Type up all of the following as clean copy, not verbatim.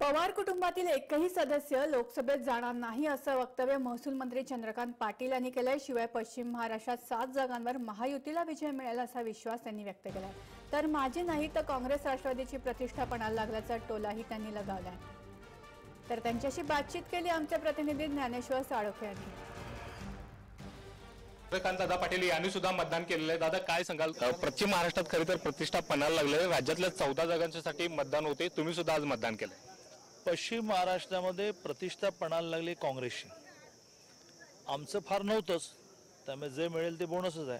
पवार कुटुंबातील एकही सदस्य लोकसभेत जाणार नाही असं वक्तव्य महसूल मंत्री चंद्रकांत पाटील यांनी केलंय। शिवाय पश्चिम महाराष्ट्रात 7 जागांवर महायुतीला विजय मिळेल असा विश्वास त्यांनी व्यक्त केलाय। तर माझी नाही तर काँग्रेस राष्ट्रवादीची प्रतिष्ठा पणाला लागल्याचा टोलाही त्यांनी लगावलाय। तर त्यांच्याशी बातचीत केली आमचे प्रतिनिधी ज्ञानेश्वर साळोखे यांनी। चंद्रकांत दादा पाटील यांनी सुद्धा मतदान केलेलं आहे। दादा काय सांगाल, पश्चिम महाराष्ट्रात खरी तर प्रतिष्ठा पणाला लागले, राज्यातल्या 14 जागांसाठी मतदान होते, तुम्ही सुद्धा आज मतदान केलंय। पश्चिम महाराष्ट्रामध्ये प्रतिष्ठा पणाला लागली काँग्रेसची। आमचं फार नव्हतंच, त्यामुळे जे मिळेल ते बोनसच आहे,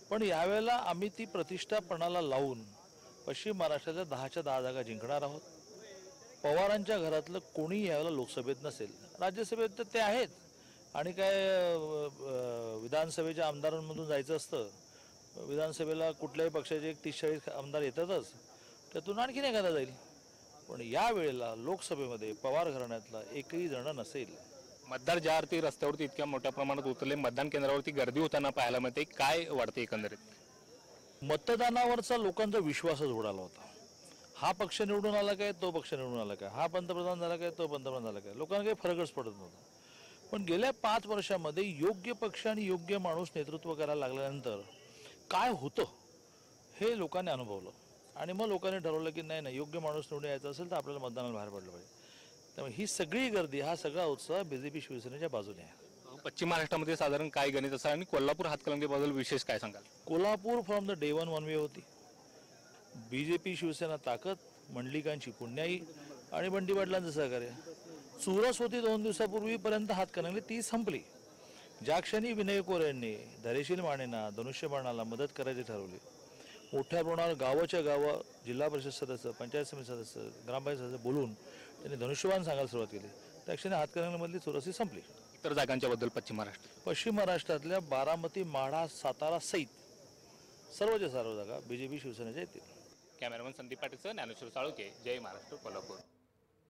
पण यावेळेला आम्ही ती प्रतिष्ठा पणाला लावून पश्चिम महाराष्ट्राच्या 10च्या 10 जागा जिंकणार आहोत। पवारांच्या घरातलं कोणी यावेळेला लोकसभेत नसेल, राज्यसभेत तर ते आहेत आणि काय विधानसभेच्या आमदारांमधून जायचं असतं, विधानसभेला कुठल्याही पक्षाचे 30-40 आमदार येतातच, त्यातून आणखीन एखादा जाईल, पण या वेळेला लोकसभेमध्ये पवार घराण्यातला एकही जण नसेल। मतदार ज्या अर्थी रस्त्यावरती इतक्या मोठ्या प्रमाणात उतरले, मतदान केंद्रावरती गर्दी होताना पाहायला मिळते, काय वाटते एकंदरीत? मतदानावरचा लोकांचा विश्वासच उडाला होता। हा पक्ष निवडून आला काय, तो पक्ष निवडून आला काय, हा पंतप्रधान झाला काय, तो पंतप्रधान झाला काय, लोकांना काही फरकच पडत नव्हता। पण गेल्या 5 वर्षामध्ये योग्य पक्ष आणि योग्य माणूस नेतृत्व करायला लागल्यानंतर काय होतं हे लोकांनी अनुभवलं आणि मग लोकांनी ठरवलं की नाही योग्य माणूस निवडून यायचा असेल तर आपल्याला मतदानाला बाहेर पडलं पाहिजे। त्यामुळे ही सगळी गर्दी, हा सगळा उत्साह बीजेपी शिवसेनेच्या बाजूने आहे। पश्चिम महाराष्ट्रामध्ये साधारण काय गणित असं आणि कोल्हापूर हातकणंगलेबद्दल विशेष काय सांगाल? Kolhapur from the day one way होती। बीजेपी शिवसेना ताकद, मंडलिकांची पुण्याई आणि बंडी पाटलांचं सहकार्य। चुरस होती 2 दिवसापूर्वीपर्यंत हातकणंगले, ती संपली। ज्या क्षणी विनय कोरेंनी धैर्यशील मानेंना धनुष्यबाणाला मदत करायची ठरवली, मोठ्या प्रमाणावर गावाच्या गावं जिल्हा परिषद सदस्य, पंचायत समिती सदस्य, ग्रामपंचायत सदस्य बोलून त्यांनी धनुष्यबाण सांगायला सुरुवात केली। त्या क्षणी हातकणंगलेमधली चुरसी संपली। इतर जागांच्या बद्दल पश्चिम महाराष्ट्रातल्या बारामती, माढा, सातारा सहित सर्वच्या सर्व जागा बीजेपी शिवसेनेच्या येतील। कॅमेरामन संदीप पाटील, ज्ञानेश्वर साळोखे, जय महाराष्ट्र, कोल्हापूर।